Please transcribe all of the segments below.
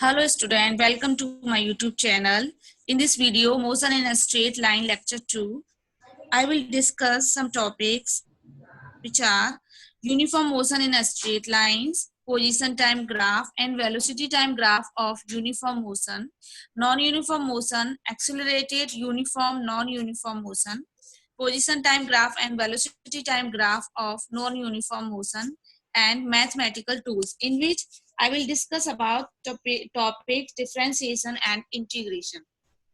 Hello student, welcome to my YouTube channel. In this video, motion in a straight line lecture 2, I will discuss some topics which are uniform motion in a straight lines, position time graph and velocity time graph of uniform motion, non-uniform motion, accelerated uniform non-uniform motion, position time graph and velocity time graph of non-uniform motion, and mathematical tools, in which I will discuss about topics differentiation and integration.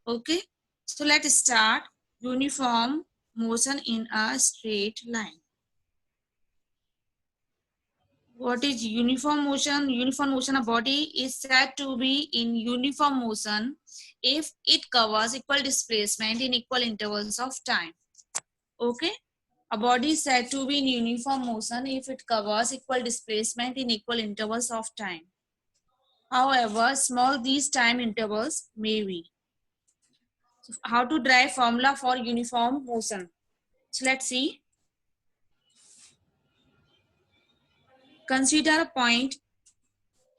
Okay, so let's start. Uniform motion in a straight line. What is uniform motion? Uniform motion, a body is said to be in uniform motion if it covers equal displacement in equal intervals of time. Okay, a body is said to be in uniform motion if it covers equal displacement in equal intervals of time. However small these time intervals may be. So how to derive formula for uniform motion? So let's see. Consider a point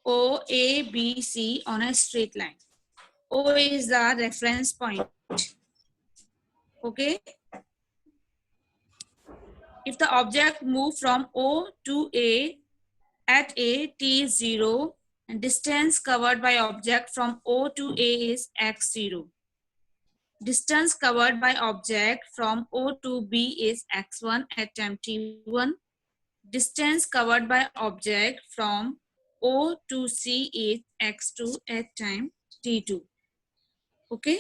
O, A, B, C on a straight line. O is the reference point. Okay. If the object move from O to A at A, T is 0 and distance covered by object from O to A is x0. Distance covered by object from O to B is x1 at time t1. Distance covered by object from O to C is x2 at time t2. Okay.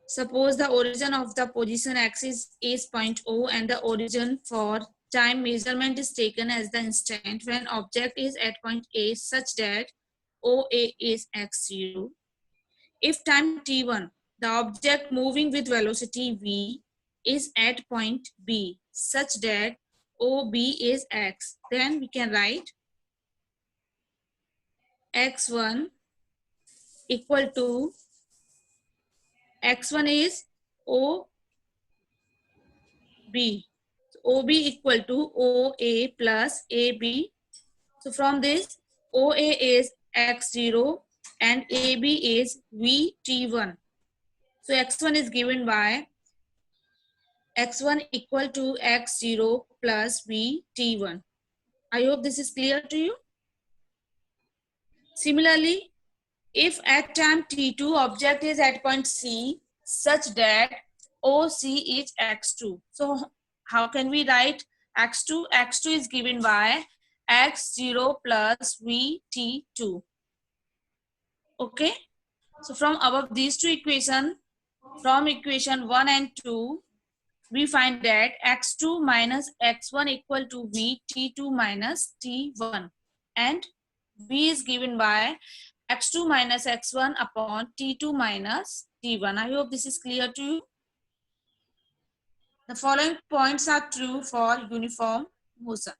Suppose the origin of the position axis is point O and the origin for time measurement is taken as the instant when object is at point A such that OA is x0. If time t1, the object moving with velocity v is at point B such that OB is x, then we can write x1 equal to x1 is OB. So OB equal to OA plus AB. So from this, OA is x0 and AB is VT1. So x1 is given by x1 equal to x0 plus VT1. I hope this is clear to you. Similarly, if at time t2 object is at point C such that OC is x2. So how can we write x2? x2 is given by x0 plus VT2. Okay. So from above these two equations, from equation 1 and 2, we find that x2 minus x1 equal to v t2 minus t1, and v is given by x2 minus x1 upon t2 minus t1. I hope this is clear to you. The following points are true for uniform motion.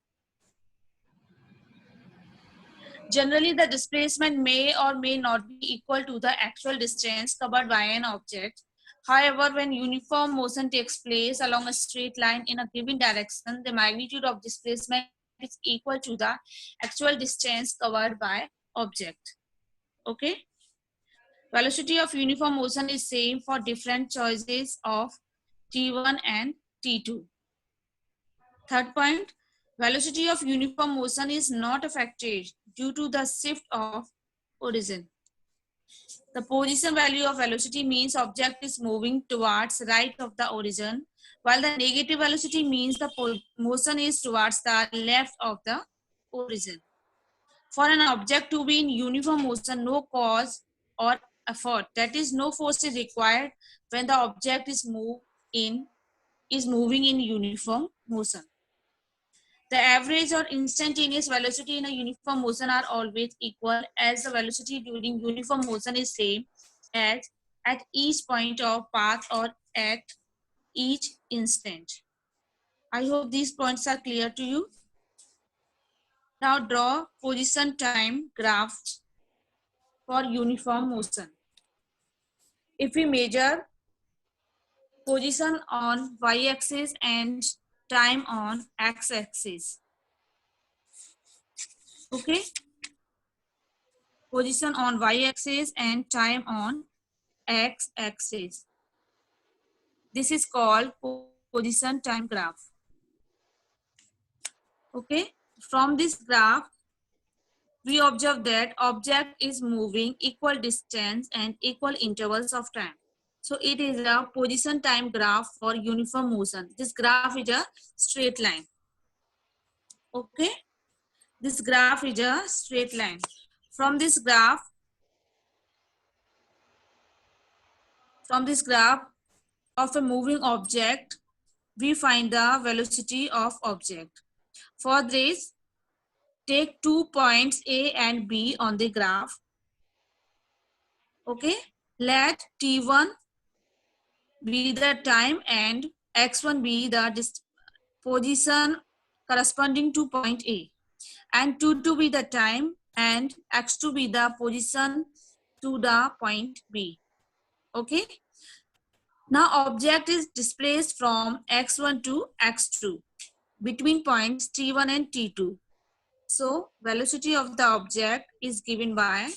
Generally, the displacement may or may not be equal to the actual distance covered by an object. However, when uniform motion takes place along a straight line in a given direction, the magnitude of displacement is equal to the actual distance covered by object. Okay. Velocity of uniform motion is same for different choices of T1 and T2. Third point, velocity of uniform motion is not affected due to the shift of origin. The position value of velocity means object is moving towards right of the origin, while the negative velocity means the motion is towards the left of the origin. For an object to be in uniform motion, no cause or effort, that is, no force is required when the object is moving in uniform motion. The average or instantaneous velocity in a uniform motion are always equal, as the velocity during uniform motion is same as at each point of path or at each instant. I hope these points are clear to you. Now draw position time graph for uniform motion. If we measure position on y-axis and time on x-axis. Okay. position on y-axis and time on x-axis. This is called position time graph. Okay, from this graph, we observe that object is moving equal distance and equal intervals of time. So it is a position time graph for uniform motion. This graph is a straight line. Okay, this graph is a straight line. From this graph of a moving object, we find the velocity of object. For this, take 2 points A and B on the graph. Okay, let T1 be the time and x1 be the position corresponding to point A, and T2 be the time and x2 be the position to the point B. Okay, now object is displaced from x1 to x2 between points T1 and T2. So velocity of the object is given by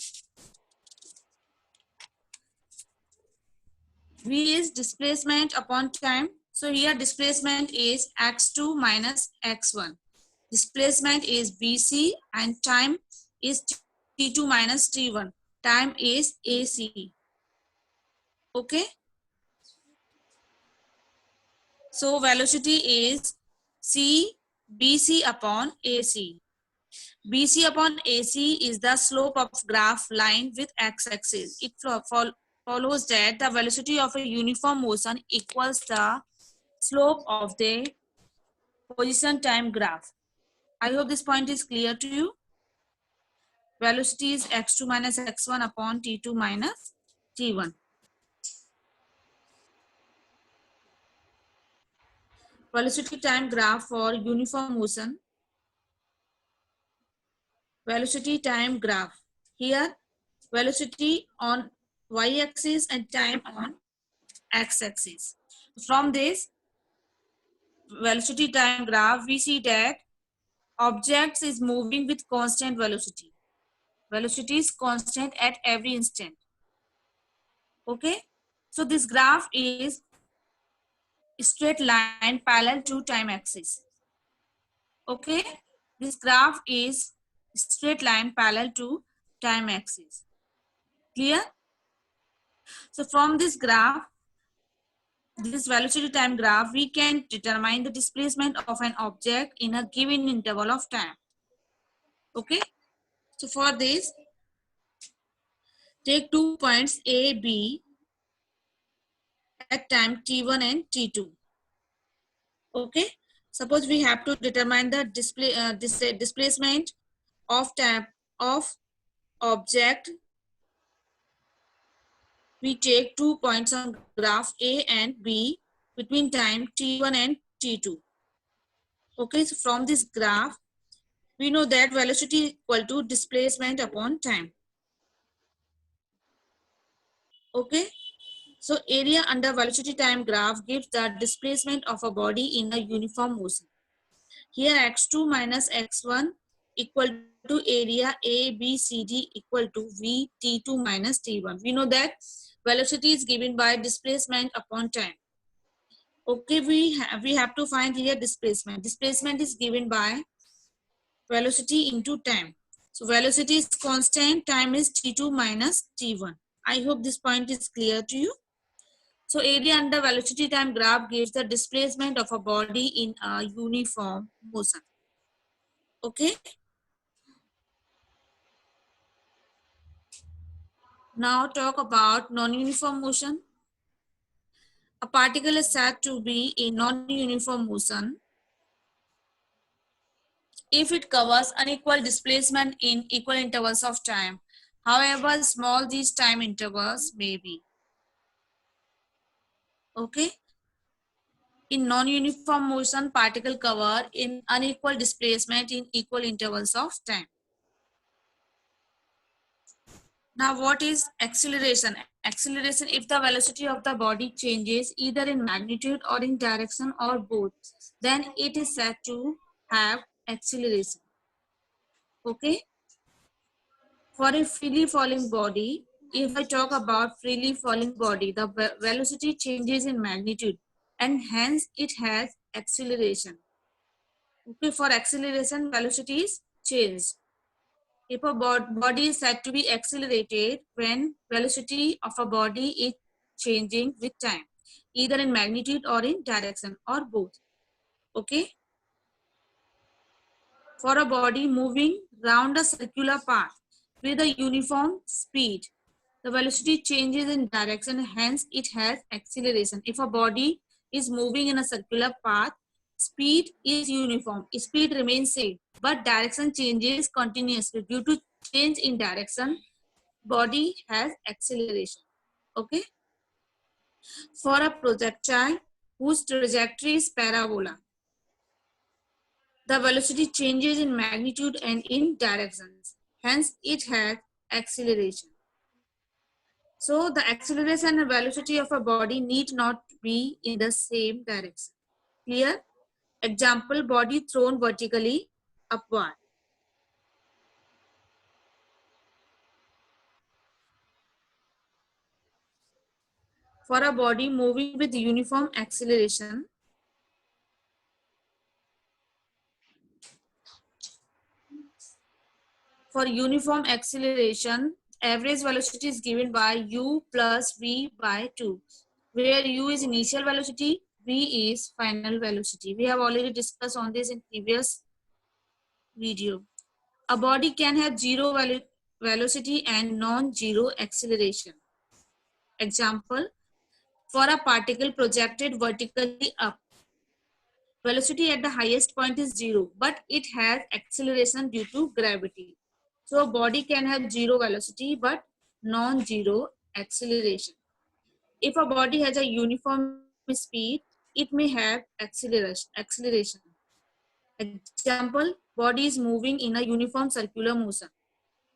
V is displacement upon time. So here displacement is x2 minus x1. Displacement is BC and time is T2 minus T1. Time is AC. Okay. So velocity is C BC upon AC. BC upon AC is the slope of graph line with x-axis. It follows that the velocity of a uniform motion equals the slope of the position time graph. I hope this point is clear to you. Velocity is x2 minus x1 upon t2 minus t1. Velocity time graph for uniform motion. Velocity time graph. Here, velocity on y-axis and time on x-axis. From this velocity time graph, we see that objects is moving with constant velocity. Velocity is constant at every instant. Okay, so this graph is straight line parallel to time axis. Okay, this graph is straight line parallel to time axis. Clear? So from this graph, this velocity time graph, we can determine the displacement of an object in a given interval of time. Okay, so for this, take 2 points A, B at time T1 and T2. Okay, suppose we have to determine the displacement of time of object. We take 2 points on graph A and B between time T1 and T2. Okay, so from this graph, we know that velocity equal to displacement upon time. Okay, so area under velocity time graph gives the displacement of a body in a uniform motion. Here x2 minus x1 equal to area ABCD equal to V T2 minus T1. We know that velocity is given by displacement upon time. Okay, we have to find here displacement. Displacement is given by velocity into time. So velocity is constant, time is T2 minus T1. I hope this point is clear to you. So area under velocity time graph gives the displacement of a body in a uniform motion. Okay. Now talk about non-uniform motion. A particle is said to be in non-uniform motion if it covers unequal displacement in equal intervals of time, however small these time intervals may be. Okay. In non-uniform motion, particle cover in unequal displacement in equal intervals of time. Now, what is acceleration? Acceleration, if the velocity of the body changes either in magnitude or in direction or both, then it is said to have acceleration. Okay. For a freely falling body, if I talk about freely falling body, the velocity changes in magnitude and hence it has acceleration. Okay, for acceleration, velocity is changed. If a body is said to be accelerated when velocity of a body is changing with time, either in magnitude or in direction or both. Okay. For a body moving round a circular path with a uniform speed, the velocity changes in direction, hence it has acceleration. If a body is moving in a circular path, speed is uniform, speed remains same, but direction changes continuously. Due to change in direction, body has acceleration. Okay. For a projectile whose trajectory is parabola, the velocity changes in magnitude and in directions. Hence, it has acceleration. So, the acceleration and velocity of a body need not be in the same direction. Clear? Example, body thrown vertically upward. For a body moving with uniform acceleration, for uniform acceleration, average velocity is given by u plus v by 2, where u is initial velocity, v is final velocity. We have already discussed on this in previous video. A body can have zero velocity and non-zero acceleration. Example, for a particle projected vertically up, velocity at the highest point is zero, but it has acceleration due to gravity. So a body can have zero velocity but non-zero acceleration. If a body has a uniform speed, it may have acceleration. Example, body is moving in a uniform circular motion.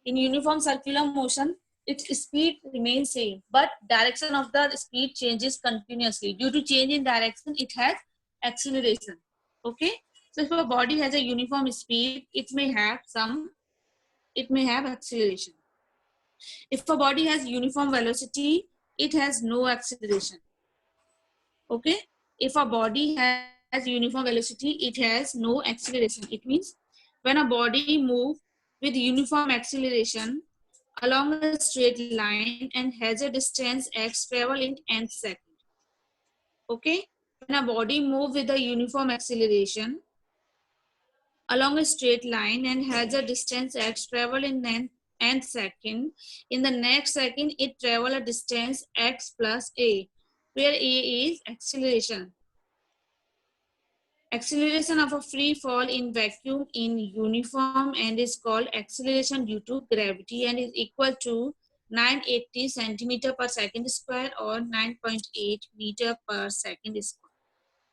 In uniform circular motion, its speed remains same, but direction of the speed changes continuously. Due to change in direction, it has acceleration. Okay. So if a body has a uniform speed, it may have acceleration. If a body has uniform velocity, it has no acceleration. Okay. If a body has uniform velocity, it has no acceleration. It means when a body moves with uniform acceleration along a straight line and has a distance x travel in nth second. Okay. When a body moves with a uniform acceleration along a straight line and has a distance x travel in nth second, in the next second it travel a distance x plus a, where a is acceleration. Acceleration of a free fall in vacuum in uniform and is called acceleration due to gravity and is equal to 980 centimeter per second square or 9.8 meter per second square.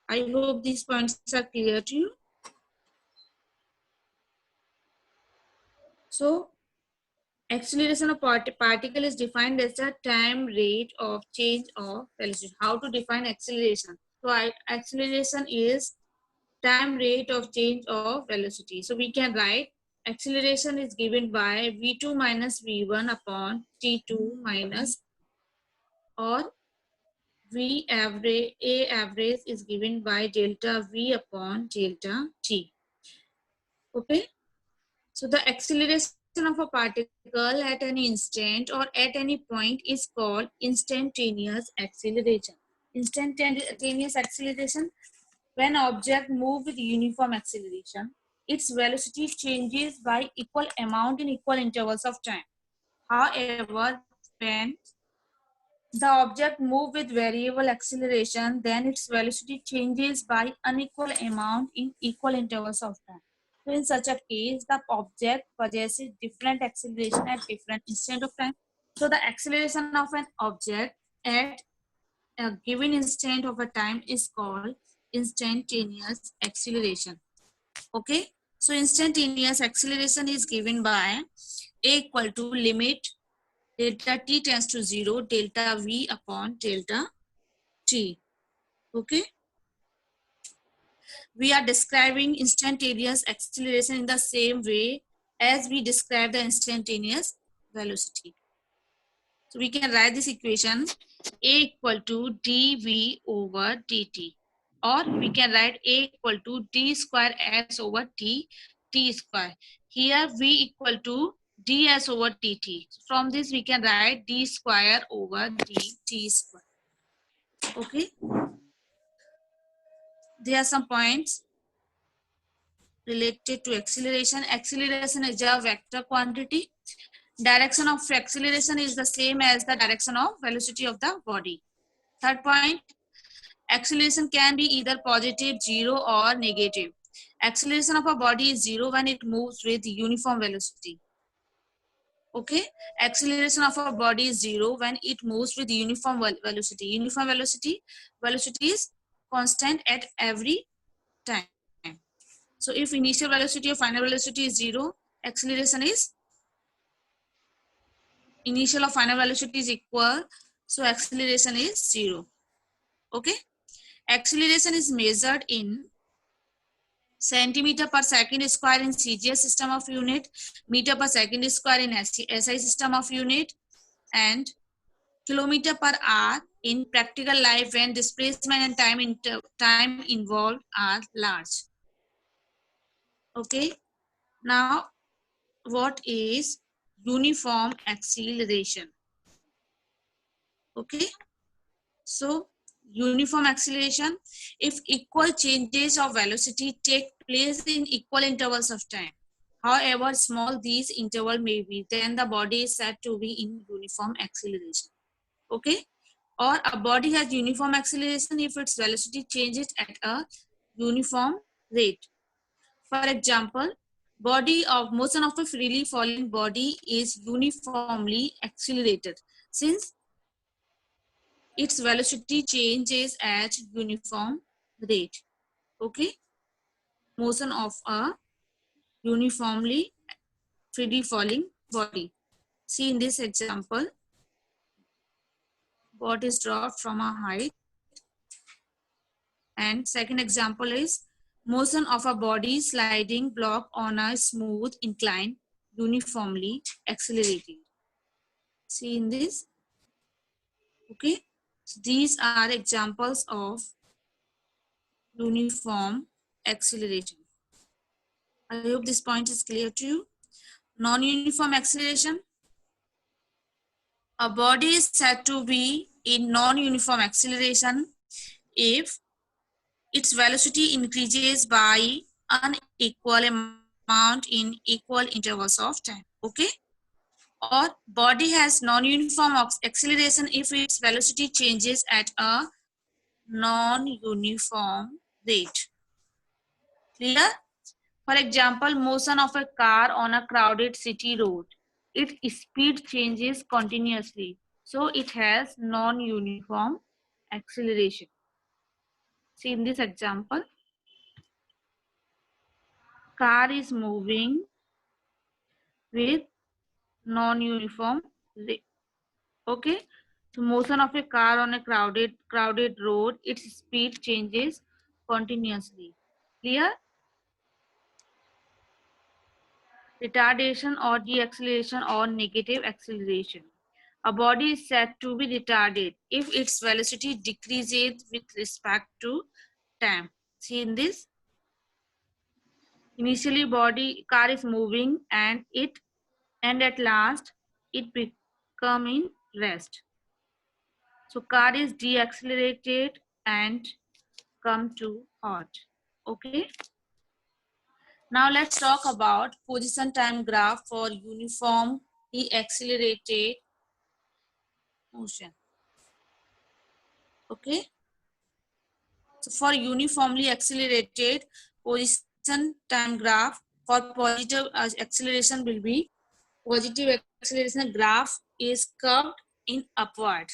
I hope these points are clear to you. So, acceleration of particle is defined as the time rate of change of velocity. How to define acceleration? So, acceleration is time rate of change of velocity. So we can write acceleration is given by v2 minus v1 upon t2 minus, or v average, a average is given by delta v upon delta t. Okay. So the acceleration of a particle at any instant or at any point is called instantaneous acceleration. Instantaneous acceleration, when object moves with uniform acceleration, its velocity changes by equal amount in equal intervals of time. However, when the object moves with variable acceleration, then its velocity changes by unequal amount in equal intervals of time. So in such a case, the object possesses different acceleration at different instant of time. So the acceleration of an object at a given instant of a time is called instantaneous acceleration. Okay. So instantaneous acceleration is given by a equal to limit delta t tends to 0 delta v upon delta t. Okay. We are describing instantaneous acceleration in the same way as we describe the instantaneous velocity. So we can write this equation A equal to dv over dt, or we can write A equal to d square s over t square. Here v equal to ds over dt. From this we can write d square over dt square. Okay. There are some points related to acceleration. Acceleration is a vector quantity. Direction of acceleration is the same as the direction of velocity of the body. Third point, acceleration can be either positive, 0 or negative. Acceleration of a body is 0 when it moves with uniform velocity. Okay, acceleration of a body is 0 when it moves with uniform velocity. Uniform velocity is constant at every time. So if initial velocity or final velocity is 0, acceleration is initial or final velocity is equal, so acceleration is 0. Okay, acceleration is measured in centimeter per second square in CGS system of unit, meter per second square in SI system of unit, and kilometer per hour in practical life when displacement and time involved are large. Okay, now what is uniform acceleration? Okay, so uniform acceleration, if equal changes of velocity take place in equal intervals of time, however small these interval may be, then the body is said to be in uniform acceleration. Okay, or a body has uniform acceleration if its velocity changes at a uniform rate. For example, motion of a freely falling body is uniformly accelerated since its velocity changes at uniform rate. Okay, motion of a uniformly freely falling body. See in this example, body is dropped from a height, and second example is motion of a body sliding block on a smooth incline uniformly accelerated. See in this. Okay, so these are examples of uniform acceleration. I hope this point is clear to you. Non-uniform acceleration. A body is said to be in non-uniform acceleration if its velocity increases by unequal amount in equal intervals of time. Okay, or body has non-uniform acceleration if its velocity changes at a non-uniform rate. Clear? For example, motion of a car on a crowded city road. Its speed changes continuously, so it has non-uniform acceleration. See in this example, car is moving with non-uniform rate. Okay, so motion of a car on a crowded road, its speed changes continuously. Clear? Retardation or deceleration or negative acceleration. A body is said to be retarded if its velocity decreases with respect to time. See in this. Initially car is moving and at last it become in rest. So car is deaccelerated and come to halt. Okay. Now let's talk about position time graph for uniformly accelerated motion. Okay. So for uniformly accelerated position time graph, for positive acceleration will be positive acceleration graph is curved in upward,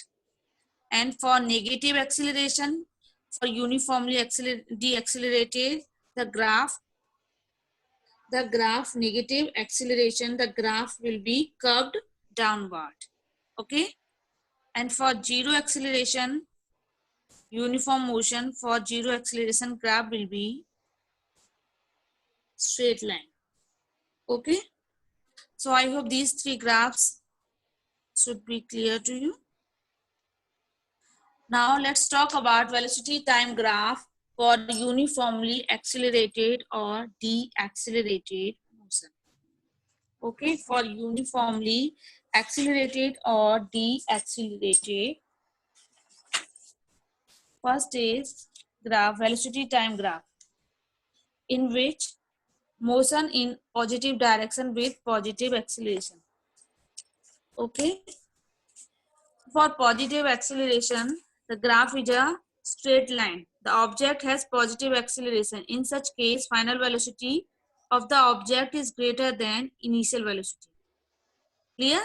and for negative acceleration, for uniformly deaccelerated, the graph negative acceleration, the graph will be curved downward. Okay, and for zero acceleration uniform motion, for zero acceleration graph will be straight line. Okay, so I hope these three graphs Should be clear to you. Now let's talk about velocity time graph for uniformly accelerated or deaccelerated motion. Okay, for uniformly accelerated or deaccelerated, first is graph, velocity time graph, in which motion in positive direction with positive acceleration. Okay, for positive acceleration, the graph is a straight line. The object has positive acceleration. In such case, final velocity of the object is greater than initial velocity. Clear?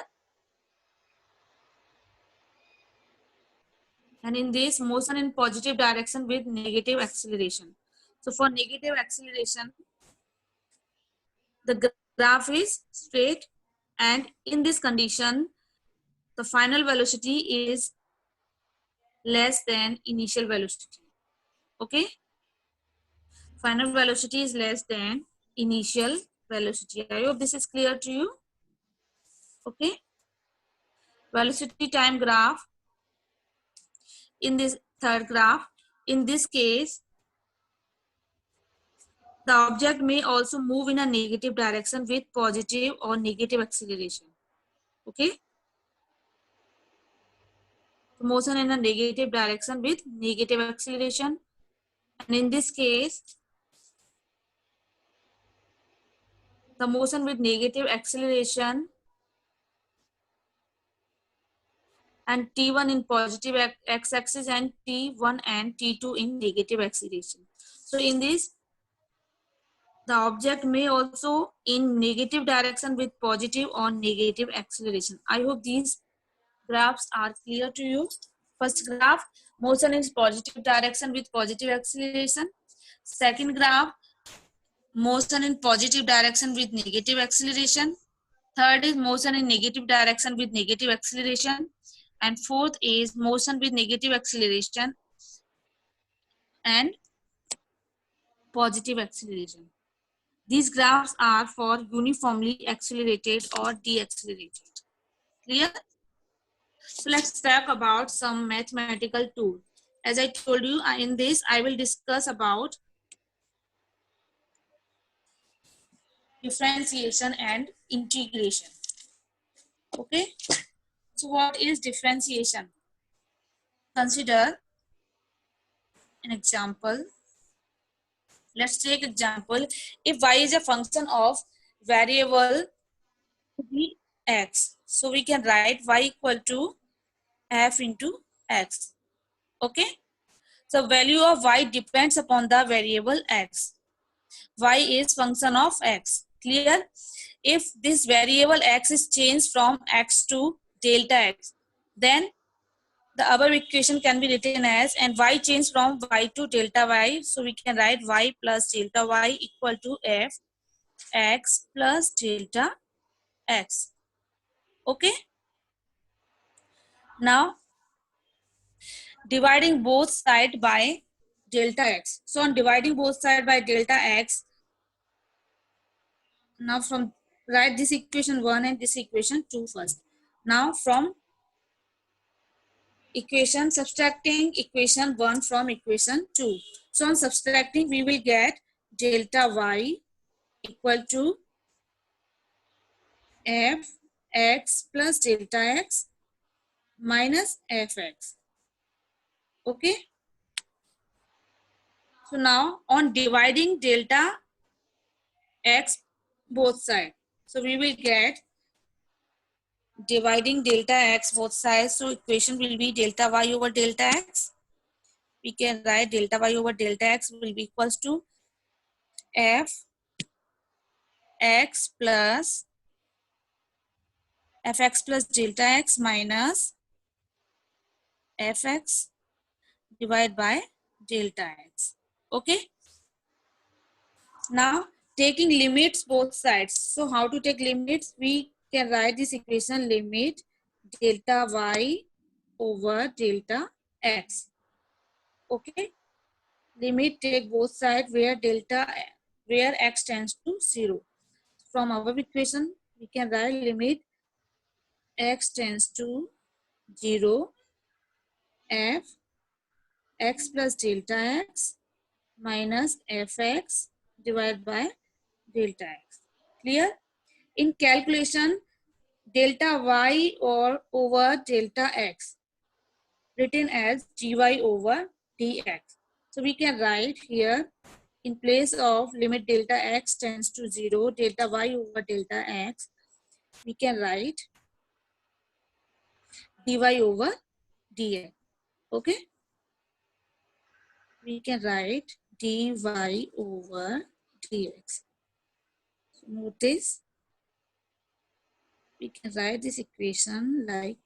And in this, motion in positive direction with negative acceleration. So for negative acceleration, the graph is straight, and in this condition, the final velocity is less than initial velocity. Okay, final velocity is less than initial velocity. I hope this is clear to you. Okay, velocity time graph. In this third graph, in this case, the object may also move in a negative direction with positive or negative acceleration. Okay, motion in a negative direction with negative acceleration, and in this case, the motion with negative acceleration and T1 in positive x-axis and T1 and T2 in negative acceleration. So in this, the object may also in negative direction with positive or negative acceleration. I hope these graphs are clear to you. First graph, motion in positive direction with positive acceleration. Second graph, motion in positive direction with negative acceleration. Third is motion in negative direction with negative acceleration. And fourth is motion with negative acceleration and positive acceleration. These graphs are for uniformly accelerated or deaccelerated. Clear? So let's talk about some mathematical tools. As I told you, in this I will discuss about differentiation and integration. Okay. So what is differentiation? Consider an example. Let's take example. If y is a function of variable x, so we can write y equal to f into x. Okay. So value of y depends upon the variable x. Y is function of x. Clear? If this variable x is changed from x to delta x, then the above equation can be written as, and y changed from y to delta y, so we can write y plus delta y equal to f x plus delta x. Okay. Now dividing both sides by delta x. So on dividing both sides by delta x, now from write this equation 1 and this equation 2 first. Now from equation, subtracting equation 1 from equation 2. So on subtracting, we will get delta y equal to f x plus delta x minus fx. Okay. So now on dividing delta x both sides, so we will get dividing delta x both sides, so equation will be delta y over delta x. We can write delta y over delta x will be equals to f x plus fx plus delta x minus fx divided by delta x. Okay. Now taking limits both sides. So how to take limits? We can write this equation limit delta y over delta x. Okay. Limit take both sides where x tends to 0. From our equation, we can write limit x tends to 0, f x plus delta x minus fx divided by delta x. Clear? In calculation, delta y or over delta x written as dy over dx. So we can write here in place of limit delta x tends to 0, delta y over delta x, we can write dy over dx. Okay? We can write dy over dx. So notice we can write this equation like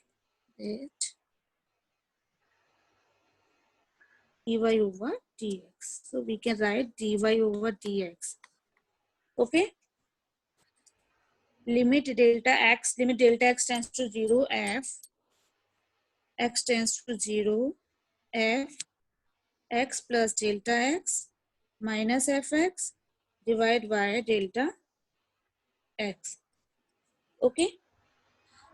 that, dy over dx. So we can write dy over dx. Okay? Limit delta x tends to 0, f x tends to 0, f x plus delta x minus fx divided by delta x. Okay?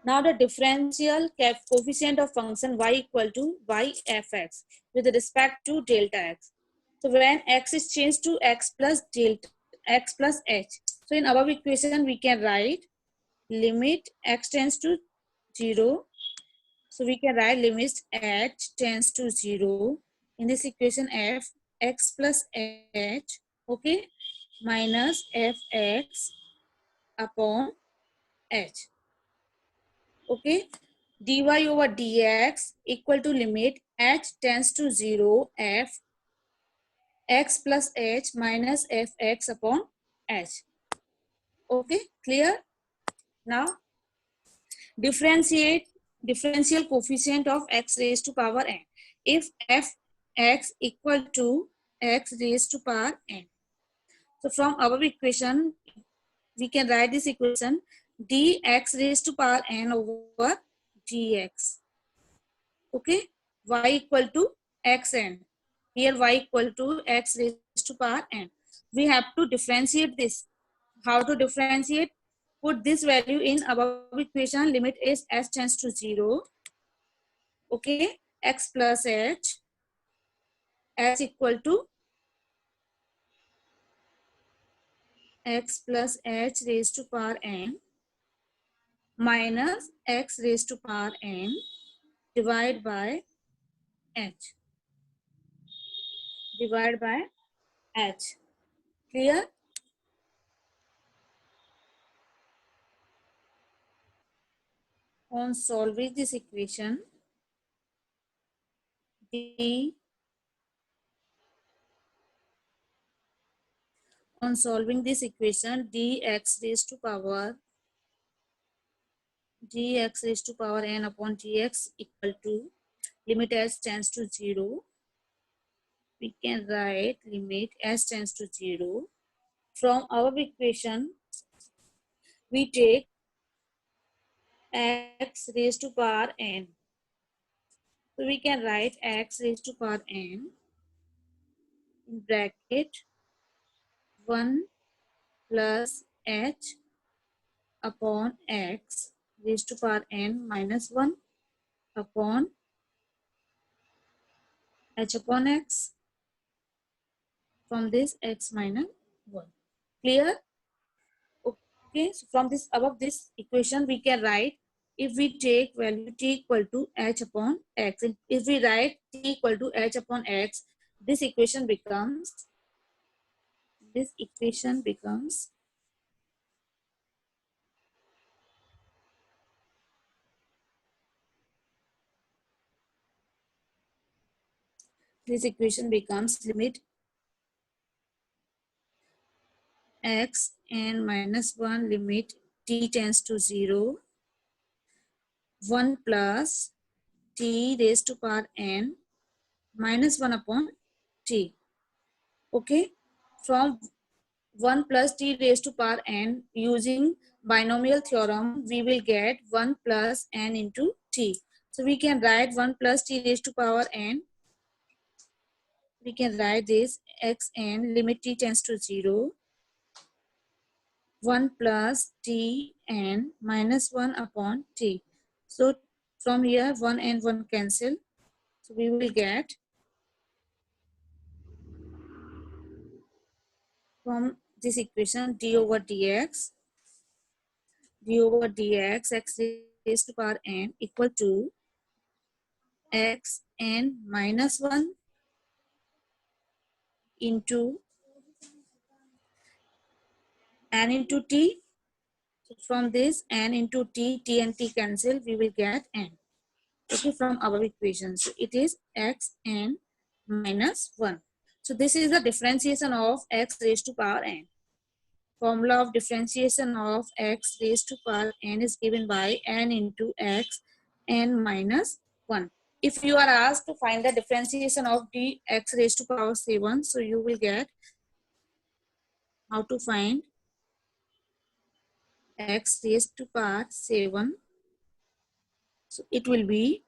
Now the differential coefficient of function y equal to yfx with respect to delta x. So when x is changed to x plus delta x plus h. So in above equation we can write limit x tends to 0. So we can write limit h tends to 0. In this equation f x plus h, okay, minus fx upon h. Okay, dy over dx equal to limit h tends to 0, f x plus h minus fx upon h. Okay, clear? Now differential coefficient of x raised to power n. If fx equal to x raised to power n. So from our equation, we can write this equation dx raised to power n over dx. Okay, y equal to xn. Here y equal to x raised to power n. We have to differentiate this. How to differentiate? Put this value in above equation. Limit is s tends to 0. Okay, x plus h, s equal to x plus h raised to power n minus x raised to power n divided by h. Divided by h. Clear? On solving this equation, dx raised to power n upon dx equal to limit s tends to 0. We can write limit s tends to 0. From our equation, we take x raised to power n. So we can write x raised to power n in bracket 1 plus h upon x raised to power n minus 1 upon h upon x. From this x minus 1. Clear? Okay, so from this above this equation we can write if we take value t equal to h upon x. If we write t equal to h upon x, this equation becomes limit x n minus 1 limit t tends to 0, 1 plus t raised to power n minus 1 upon t. Okay, from 1 plus t raised to power n, using binomial theorem, we will get 1 plus n into t. So we can write 1 plus t raised to power n. We can write this xn limit t tends to 0, 1 plus t n minus 1 upon t. So from here 1 and 1 cancel. So we will get from this equation d over dx x raised to power n equal to x n minus 1 into n into t. So from this n into t and t cancel, we will get n. Okay, from our equation. So it is x n minus 1. So this is the differentiation of x raised to power n. Formula of differentiation of x raised to power n is given by n into x n minus 1. If you are asked to find the differentiation of dx raised to power 7, so you will get how to find x raised to power 7. So it will be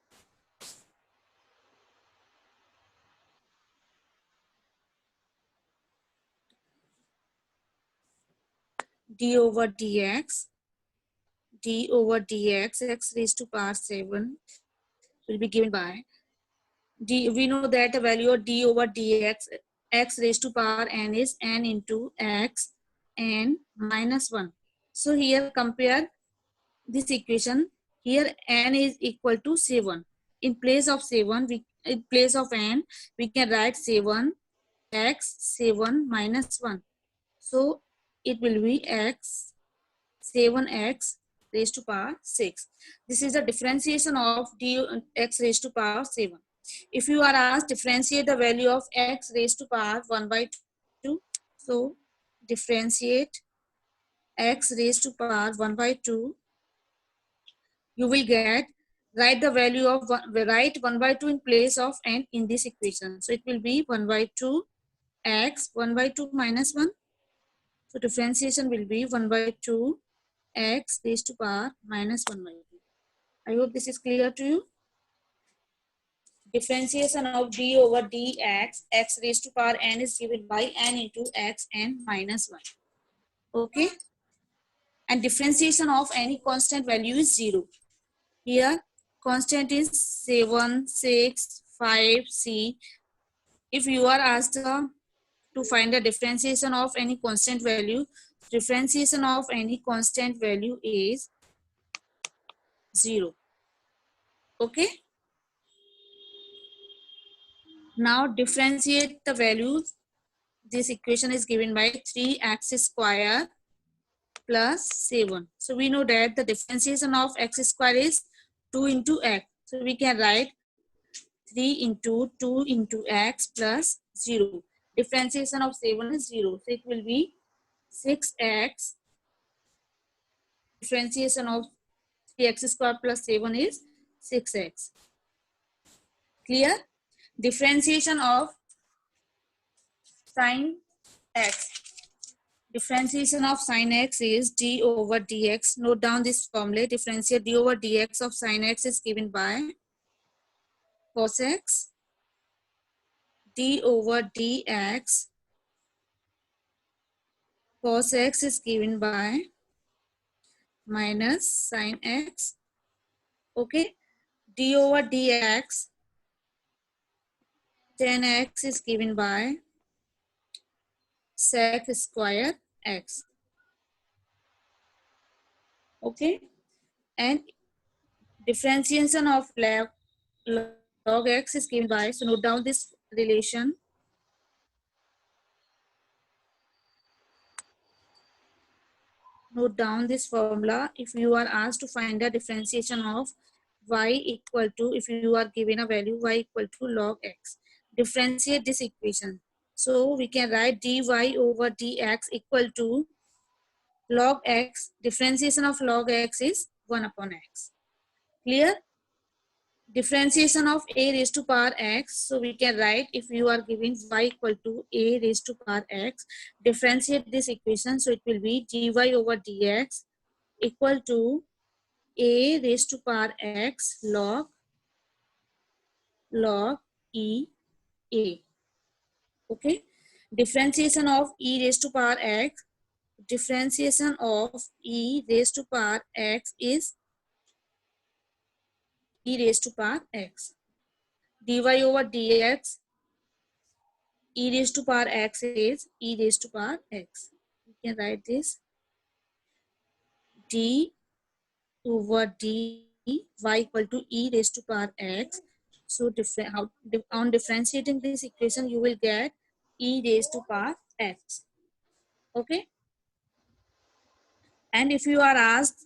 d over dx x raised to power 7 will be given by d. We know that the value of d over dx x raised to power n is n into x n minus 1. So here compare this equation. Here n is equal to 7. In place of 7, in place of n, we can write 7 x 7 minus 1. So it will be x 7x raised to power 6. This is the differentiation of dx raised to power 7. If you are asked differentiate the value of x raised to power 1 by 2, so differentiate x raised to power 1 by 2, you will get, write the value of write 1 by 2 in place of n in this equation. So it will be 1 by 2 x 1 by 2 minus 1. So differentiation will be 1 by 2 x raised to power minus 1 by 2. I hope this is clear to you. Differentiation of d over dx x raised to power n is given by n into x n minus 1. Okay. And differentiation of any constant value is 0. Here constant is 7, 6, 5, c. If you are asked to find the differentiation of any constant value, differentiation of any constant value is 0. Okay. Now differentiate the values. This equation is given by 3x square plus 7. So we know that the differentiation of x square is 2 into x. So we can write 3 into 2 into x plus 0. Differentiation of 7 is 0. So it will be 6x. Differentiation of 3x square plus 7 is 6x. Clear? Differentiation of sine x. Differentiation of sine x is d over dx. Note down this formula. Differentiate d over dx of sine x is given by cos x. D over dx cos x is given by minus sine x. Okay. D over dx tan x is given by sec square x. Okay. And differentiation of log x is given by, so note down this relation. Note down this formula. If you are asked to find the differentiation of y equal to, if you are given a value y equal to log x, differentiate this equation. So we can write dy over dx equal to log x. Differentiation of log x is 1 upon x. Clear? Differentiation of a raised to power x. So we can write, if you are giving y equal to a raised to power x, differentiate this equation. So it will be dy over dx equal to a raised to power x log e a. Okay. Differentiation of e raised to power x. Differentiation of e raised to power x is e raised to power x. dy over dx e raised to power x is e raised to power x. We can write this d over dy equal to e raised to power x. So on differentiating this equation, you will get e raised to power x. Okay. And if you are asked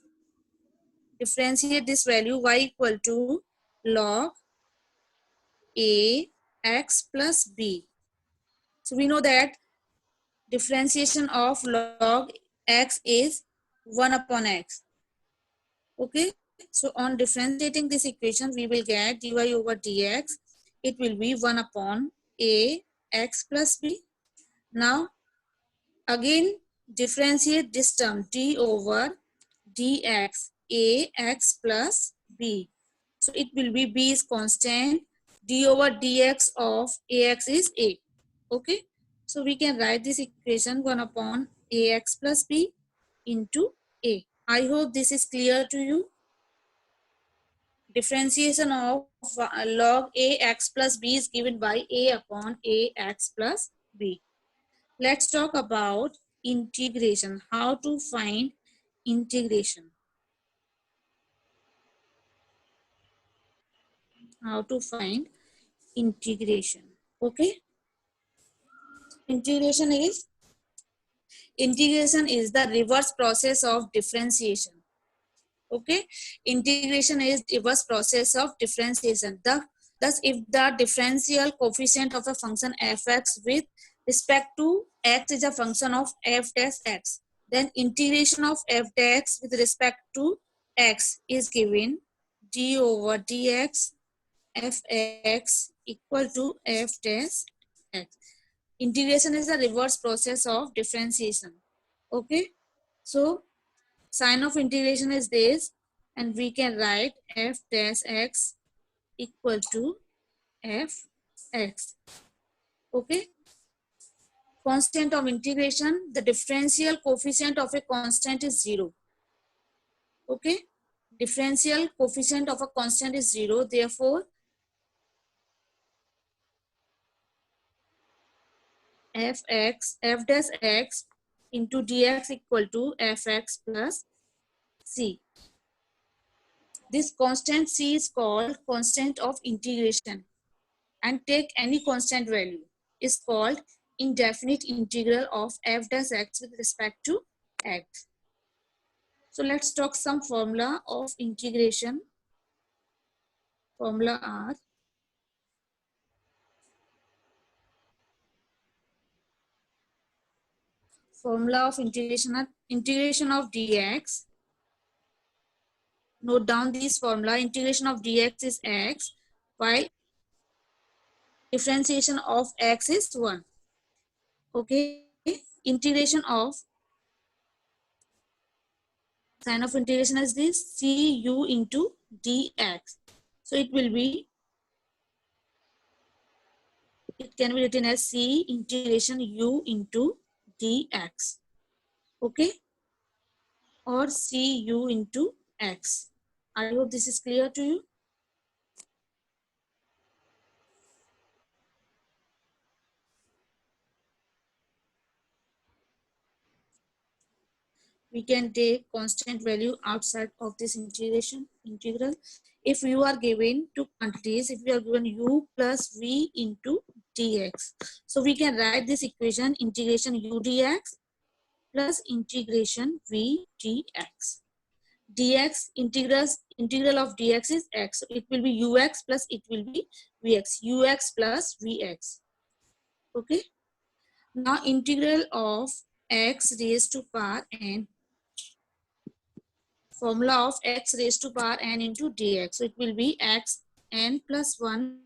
differentiate this value y equal to log a x plus b. So we know that differentiation of log x is 1 upon x. Okay. So on differentiating this equation, we will get dy over dx. It will be 1 upon a x plus b. Now again differentiate this term d over dx a x plus b. So it will be b is constant, d over dx of ax is a. Okay. So we can write this equation 1 upon ax plus b into a. I hope this is clear to you. Differentiation of log ax plus b is given by a upon ax plus b. Let's talk about integration. How to find integration. How to find integration. Okay. Integration is the reverse process of differentiation. Okay. Integration is reverse process of differentiation. Thus, if the differential coefficient of a function fx with respect to x is a function of f dash x, then integration of f dash with respect to x is given d over dx fx equal to f dash x. Integration is a reverse process of differentiation. Okay. So sign of integration is this, and we can write f dash x equal to fx. Okay. Constant of integration, the differential coefficient of a constant is 0. Okay. Differential coefficient of a constant is 0. Therefore, f dash x into dx equal to fx plus c. This constant c is called constant of integration, and take any constant value is called indefinite integral of f dash x with respect to x. So let's talk some formula of integration. Formula are formula of integration of dx. Note down this formula. Integration of dx is x, while differentiation of x is 1. Okay. Integration of sign of integration is this cu into dx. So it will be, it can be written as c integration u into dx. Okay. Or cu into x. I hope this is clear to you. We can take constant value outside of this integral. If you are given two quantities, if you are given u plus v into dx, so we can write this equation integration u dx plus integration v dx. Dx integral of dx is x, so it will be ux plus it will be vx, ux plus vx. Okay. Now integral of x raised to power n, formula of x raised to power n into dx. So it will be x n plus 1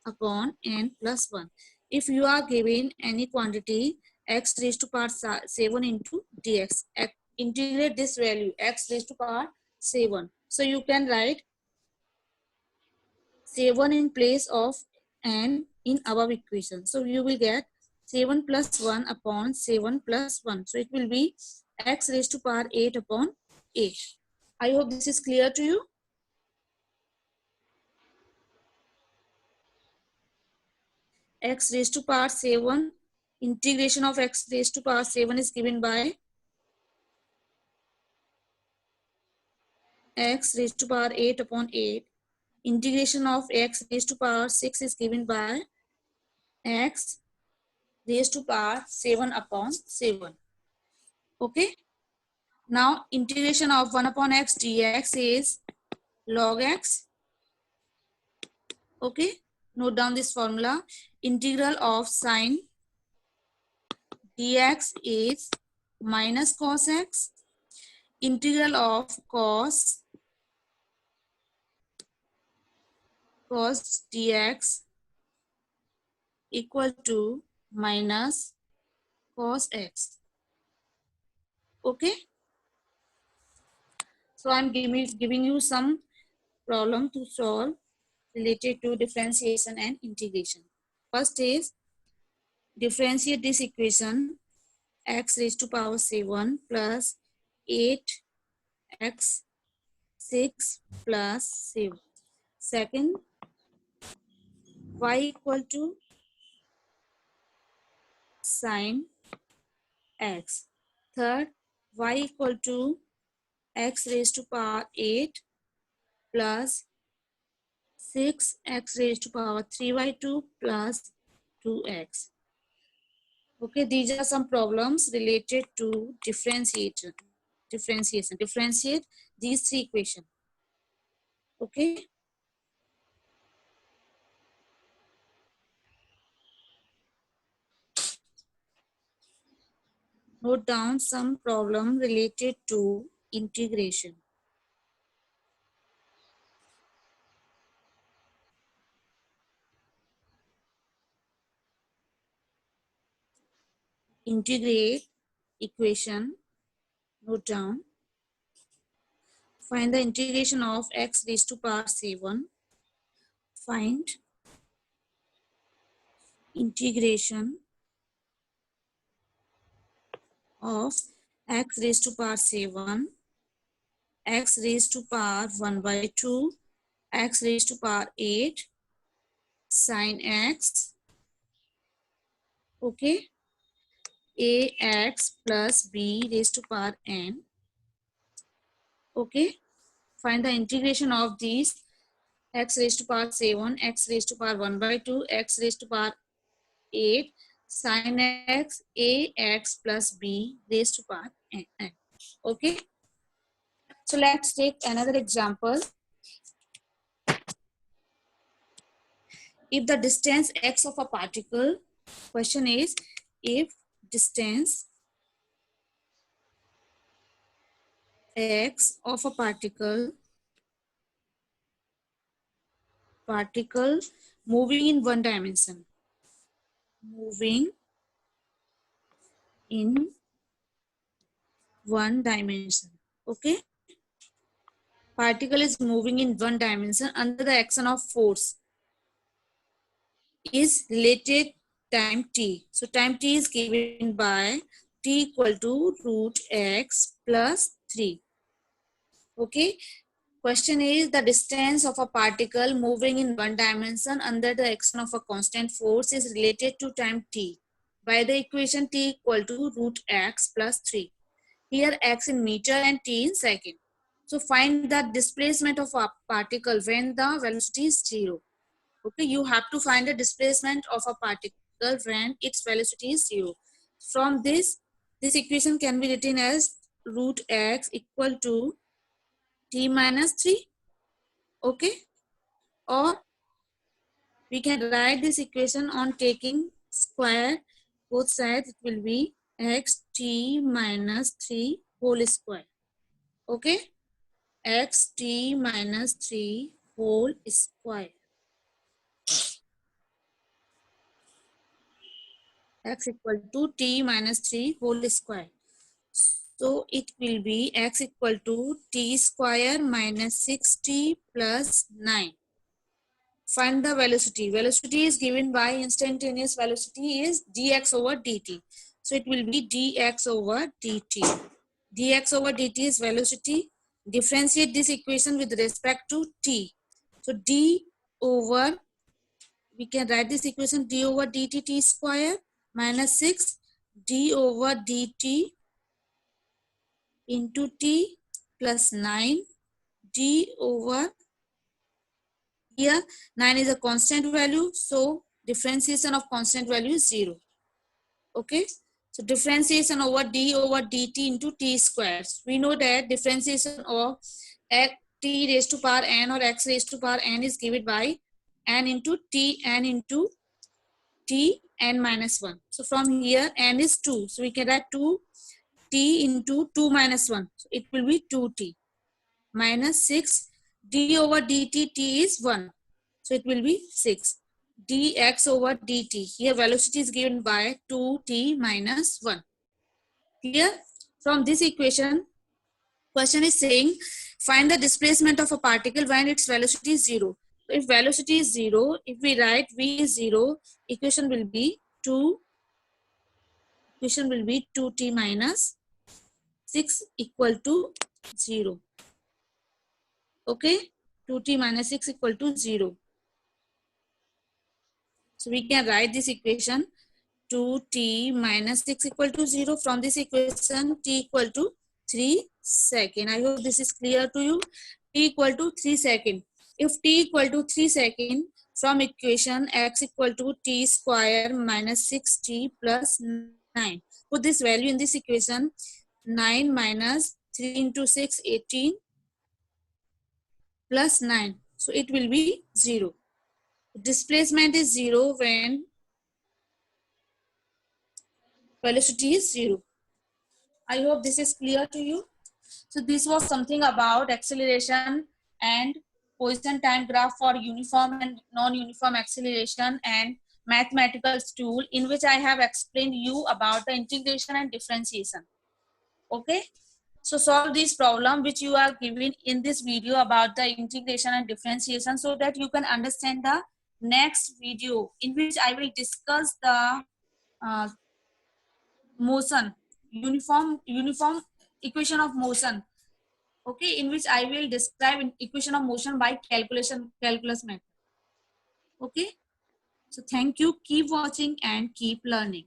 upon n plus 1. If you are given any quantity x raised to power 7 into dx, integrate this value x raised to power 7. So you can write 7 in place of n in above equation. So you will get 7 plus 1 upon 7 plus 1. So it will be x raised to power 8 upon 8. I hope this is clear to you. x raised to power 7. Integration of x raised to power 7 is given by x raised to power 8 upon 8. Integration of x raised to power 6 is given by x raised to power 7 upon 7. Okay. Now integration of 1 upon x dx is log x. Okay. Note down this formula. Integral of sine dx is minus cos x. Integral of cos dx equal to minus cos x. Okay. So I'm giving you some problem to solve related to differentiation and integration. First is differentiate this equation x raised to power 7 plus 8x 6 plus 7. Second, y equal to sine x. Third, y equal to x raised to power 8 plus 6x raised to power 3 by 2 plus 2x. Okay, these are some problems related to differentiation. Differentiate these three equations. Okay. Note down some problem related to integration. Integrate equation. Note down. Find the integration of x raised to power 7. Find integration of x raised to power 7, x raised to power 1 by 2, x raised to power 8, sine x, okay, ax plus b raised to power n, okay. Find the integration of these x raised to power 7, x raised to power 1 by 2, x raised to power 8, sine x, ax plus b raised to power n, okay. So let's take another example. If the distance x of a particle, question is if distance x of a particle moving in one dimension, okay, particle is moving in one dimension under the action of force is related time t. So time t is given by t equal to root x plus 3. Okay. Question is the distance of a particle moving in one dimension under the action of a constant force is related to time t by the equation t equal to root x plus 3. Here x in meter and t in second. So find the displacement of a particle when the velocity is 0. Okay, you have to find the displacement of a particle when its velocity is 0. From this equation can be written as root x equal to t minus 3. Okay, or we can write this equation on taking square both sides. It will be x t minus 3 whole square. Okay, x t minus 3 whole square. X equal to t minus 3 whole square. So it will be x equal to t square minus 6t plus 9. Find the velocity. Velocity is given by instantaneous velocity is dx over dt. So it will be dx over dt. Dx over dt is velocity. Differentiate this equation with respect to t. So d over we can write this equation d over dt t square minus 6 d over dt into t plus 9 d over, here 9 is a constant value, so differentiation of constant value is 0. Okay, so differentiation over d over dt into t squares. We know that differentiation of t raised to power n or x raised to power n is given by n into t n minus 1. So from here n is 2, so we can write 2t into 2 minus 1, so it will be 2t minus 6 d over dt, t is 1, so it will be 6 dx over dt. Here velocity is given by 2t minus 1. Here from this equation, question is saying find the displacement of a particle when its velocity is 0. So if velocity is 0, if we write v is 0, equation will be 2t minus 6 equal to 0. Okay, 2t minus 6 equal to 0. So we can write this equation 2t minus 6 equal to 0. From this equation, t equal to 3 seconds. I hope this is clear to you. T equal to 3 seconds. If t equal to 3 seconds, from equation x equal to t square minus 6t plus 9. Put this value in this equation. 9 minus 3 into 6, 18 plus 9. So it will be 0. Displacement is 0 when velocity is 0. I hope this is clear to you. So this was something about acceleration and position time graph for uniform and non-uniform acceleration and mathematical tool, in which I have explained you about the integration and differentiation. Okay. So solve this problem which you are given in this video about the integration and differentiation, so that you can understand the next video, in which I will discuss the motion, uniform equation of motion. Okay, in which I will describe equation of motion by calculus method. Okay, so thank you, keep watching and keep learning.